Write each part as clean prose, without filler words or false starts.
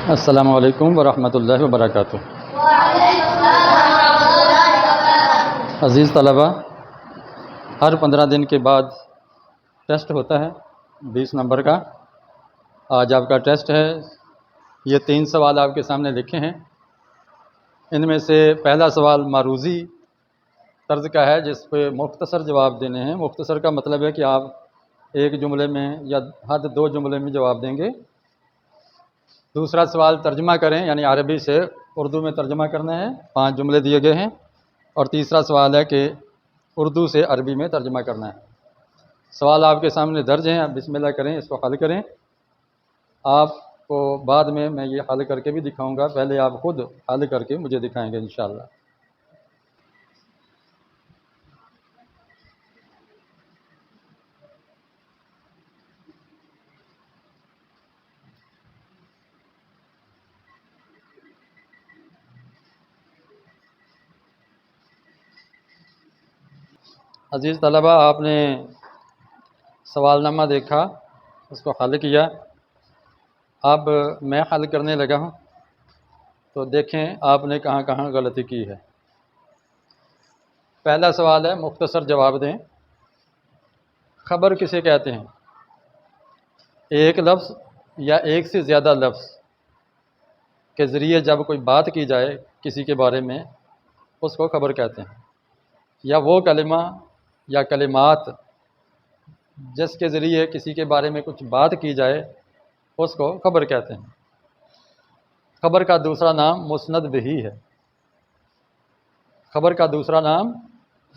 السلام علیکم ورحمۃ اللہ وبرکاتہ۔ عزیز طلبہ، ہر 15 دن کے بعد ٹیسٹ ہوتا ہے 20 نمبر کا۔ آج آپ کا ٹیسٹ ہے۔ یہ 3 سوال آپ کے سامنے لکھے ہیں۔ ان میں سے پہلا سوال معروضی طرز کا ہے، جس پہ مختصر جواب دینے ہیں۔ مختصر کا مطلب ہے کہ آپ ایک جملے میں یا حد 2 جملے میں جواب دیں گے۔ دوسرا سوال ترجمہ کریں، یعنی عربی سے اردو میں ترجمہ کرنا ہے، 5 جملے دیے گئے ہیں۔ اور تیسرا سوال ہے کہ اردو سے عربی میں ترجمہ کرنا ہے۔ سوال آپ کے سامنے درج ہیں، آپ بسم اللہ کریں، اس کو حل کریں۔ آپ کو بعد میں یہ حل کر کے بھی دکھاؤں گا، پہلے آپ خود حل کر کے مجھے دکھائیں گے انشاءاللہ۔ عزیز طلبہ، آپ نے سوال نامہ دیکھا، اس کو حل کیا۔ اب میں حل کرنے لگا ہوں، تو دیکھیں آپ نے کہاں کہاں غلطی کی ہے۔ پہلا سوال ہے، مختصر جواب دیں۔ خبر کسے کہتے ہیں؟ ایک لفظ یا ایک سے زیادہ لفظ کے ذریعے جب کوئی بات کی جائے کسی کے بارے میں، اس کو خبر کہتے ہیں۔ یا وہ کلمہ یا کلمات جس کے ذریعے کسی کے بارے میں کچھ بات کی جائے، اس کو خبر کہتے ہیں۔ خبر کا دوسرا نام مسند بہی ہے۔ خبر کا دوسرا نام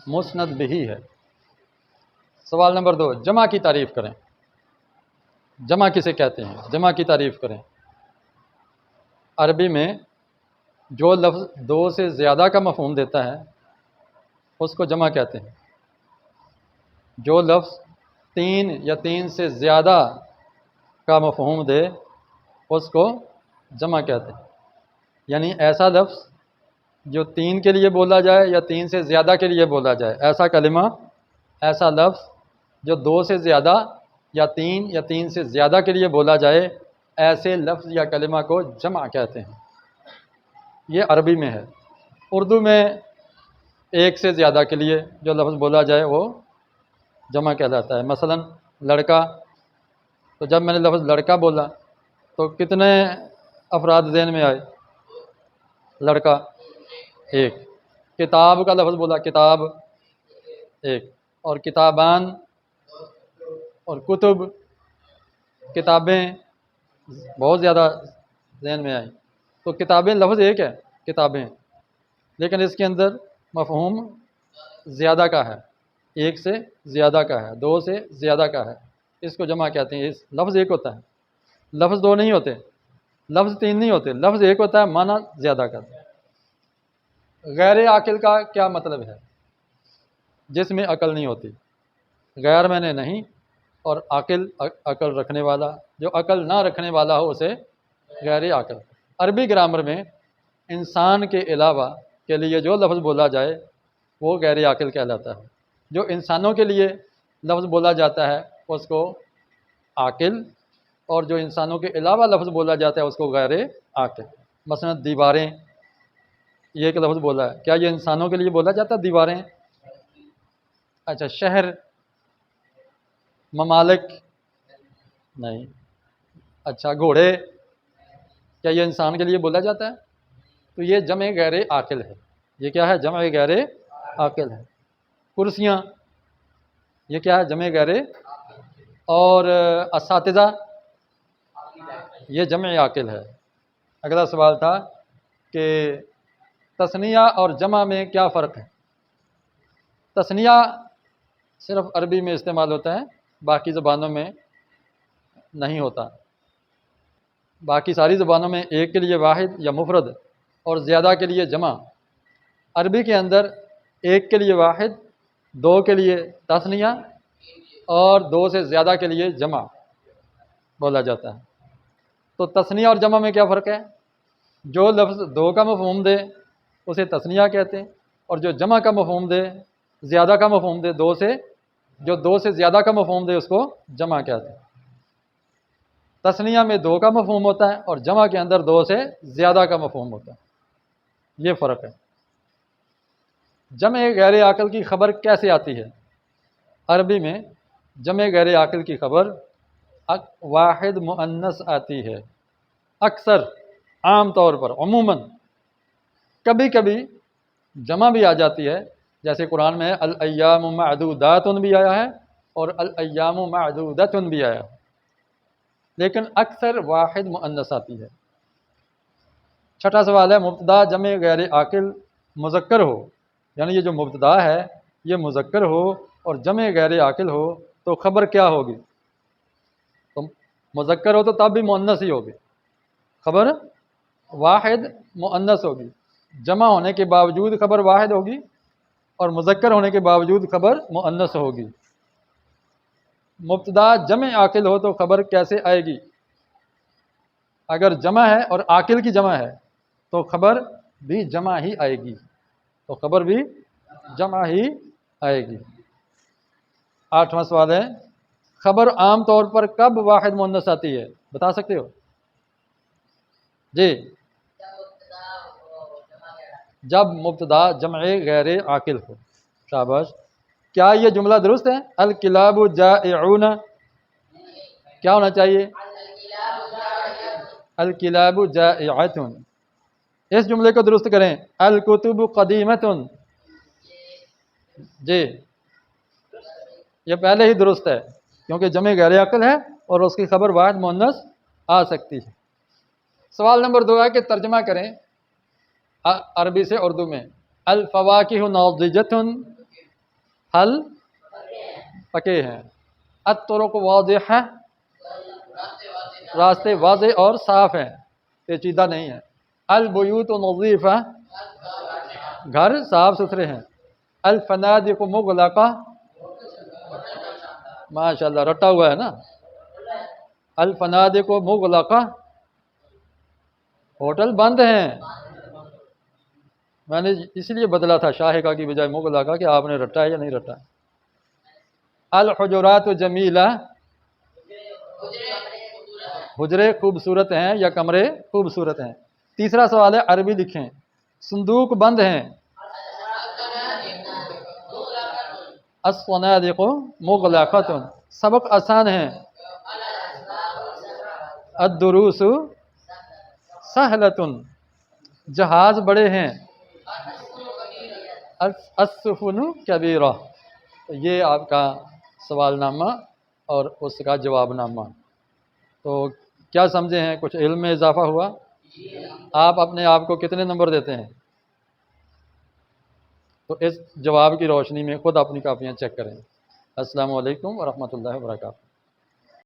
مسند بہی ہے۔ سوال نمبر 2، جمع کی تعریف کریں۔ جمع کسے کہتے ہیں؟ جمع کی تعریف کریں۔ عربی میں جو لفظ 2 سے زیادہ کا مفہوم دیتا ہے، اس کو جمع کہتے ہیں۔ جو لفظ 3 یا 3 سے زیادہ کا مفہوم دے، اس کو جمع کہتے ہیں۔ یعنی ایسا لفظ جو 3 کے لیے بولا جائے یا 3 سے زیادہ کے لیے بولا جائے، ایسا کلمہ، ایسا لفظ جو 2 سے زیادہ یا 3 سے زیادہ کے لیے بولا جائے، ایسے لفظ یا کلمہ کو جمع کہتے ہیں۔ یہ عربی میں ہے۔ اردو میں 1 سے زیادہ کے لیے جو لفظ بولا جائے وہ جمع کہلاتا ہے۔ مثلا لڑکا، تو جب میں نے لفظ لڑکا بولا تو کتنے افراد ذہن میں آئے؟ لڑکا 1۔ کتاب کا لفظ بولا، کتاب 1۔ اور کتابان اور کتب، کتابیں بہت زیادہ ذہن میں آئیں۔ تو کتابیں لفظ 1 ہے، کتابیں، لیکن اس کے اندر مفہوم زیادہ کا ہے، 1 سے زیادہ کا ہے، 2 سے زیادہ کا ہے۔ اس کو جمع کہتے ہیں۔ اس لفظ 1 ہوتا ہے، لفظ 2 نہیں ہوتے، لفظ 3 نہیں ہوتے، لفظ 1 ہوتا ہے، معنی زیادہ کا۔ غیر عاقل کا کیا مطلب ہے؟ جس میں عقل نہیں ہوتی۔ غیر میں نے نہیں، اور عاقل عقل رکھنے والا۔ جو عقل نہ رکھنے والا ہو اسے غیر عاقل۔ عربی گرامر میں انسان کے علاوہ کے لیے جو لفظ بولا جائے وہ غیر عاقل کہلاتا ہے۔ جو انسانوں کے لیے لفظ بولا جاتا ہے اس کو عاقل، اور جو انسانوں کے علاوہ لفظ بولا جاتا ہے اس کو غیر عاقل۔ مثلا دیواریں، یہ ایک لفظ بولا ہے، کیا یہ انسانوں کے لیے بولا جاتا ہے دیواریں؟ اچھا، شہر، ممالک، نہیں۔ اچھا، گھوڑے، کیا یہ انسان کے لیے بولا جاتا ہے؟ تو یہ جمع غیر عاقل ہے۔ یہ کیا ہے؟ جمع غیر عاقل ہے۔ کرسیاں، یہ کیا ہے؟ جمع غیر۔ اور اساتذہ، یہ جمع عاقل ہے۔ اگلا سوال تھا کہ تثنیہ اور جمع میں کیا فرق ہے؟ تثنیہ صرف عربی میں استعمال ہوتا ہے، باقی زبانوں میں نہیں ہوتا۔ باقی ساری زبانوں میں 1 کے لیے واحد یا مفرد اور زیادہ کے لیے جمع۔ عربی کے اندر 1 کے لیے واحد، 2 کے لیے تثنیہ اور 2 سے زیادہ کے لیے جمع بولا جاتا ہے۔ تو تثنیہ اور جمع میں کیا فرق ہے؟ جو لفظ 2 کا مفہوم دے اسے تثنیہ کہتے ہیں، اور جو جمع کا مفہوم دے، زیادہ کا مفہوم دے، جو 2 سے زیادہ کا مفہوم دے، اس کو جمع کہتے ہیں۔ تثنیہ میں دو کا مفہوم ہوتا ہے اور جمع کے اندر دو سے زیادہ کا مفہوم ہوتا ہے، یہ فرق ہے۔ جمع غیر عاقل کی خبر کیسے آتی ہے؟ عربی میں جمع غیر عاقل کی خبر واحد مؤنث آتی ہے، اکثر، عام طور پر، عموماً۔ کبھی کبھی جمع بھی آ جاتی ہے، جیسے قرآن میں الایام معدودات بھی آیا ہے اور الایام معدودۃ بھی آیا ہے، لیکن اکثر واحد مؤنث آتی ہے۔ چھٹا سوال ہے، مبتدا جمع غیر عاقل مذکر ہو، یعنی یہ جو مبتدا ہے یہ مذکر ہو اور جمع غیر عاقل ہو تو خبر کیا ہوگی؟ تو مذکر ہو تو تب بھی مؤنث ہی ہوگی، خبر واحد مؤنث ہوگی، جمع ہونے کے باوجود خبر واحد ہوگی اور مذکر ہونے کے باوجود خبر مؤنث ہوگی۔ مبتدا جمع عاقل ہو تو خبر کیسے آئے گی؟ اگر جمع ہے اور عاقل کی جمع ہے تو خبر بھی جمع ہی آئے گی، تو خبر بھی جمع ہی آئے گی۔ آٹھواں سوال ہے، خبر عام طور پر کب واحد مؤنث آتی ہے؟ بتا سکتے ہو؟ جی، جب مبتدا جمع غیر عاقل ہو۔ شاباش۔ کیا یہ جملہ درست ہے؟ الکلاب جائعون، کیا ہونا چاہیے؟ الکلاب جائعۃ۔ اس جملے کو درست کریں، الکتب قدیمۃ۔ جی، یہ پہلے ہی درست ہے کیونکہ جمع غیر عاقل ہے اور اس کی خبر واحد مؤنث آ سکتی ہے۔ سوال نمبر 2 ہے کہ ترجمہ کریں عربی سے اردو میں۔ الفواکہ ناضجۃ، حل پکے ہیں، الطرق واضحہ، راستے واضح اور صاف ہیں، پیچیدہ نہیں ہیں، البیوت نظیفہ، گھر صاف ستھرے ہیں، الفنادق مغلقہ، ماشاءاللہ رٹا ہوا ہے نا، الفنادق مغلقہ، ہوٹل بند ہیں۔ میں نے اس لیے بدلا تھا شاہقہ کی بجائے مغلقہ کہ آپ نے رٹا ہے یا نہیں رٹا۔ الحجرات جمیلہ، حجرے خوبصورت ہیں یا کمرے خوبصورت ہیں۔ تیسرا سوال ہے، عربی لکھیں، صندوق بند ہیں، الصنادق مغلقۃ، سبق آسان ہیں، الدروس سہلۃ، جہاز بڑے ہیں، السفن کبیرہ۔ یہ آپ کا سوال نامہ اور اس کا جواب نامہ۔ تو کیا سمجھے ہیں؟ کچھ علم میں اضافہ ہوا؟ آپ اپنے آپ کو کتنے نمبر دیتے ہیں؟ تو اس جواب کی روشنی میں خود اپنی کاپیاں چیک کریں۔ السلام علیکم ورحمۃ اللہ وبرکاتہ۔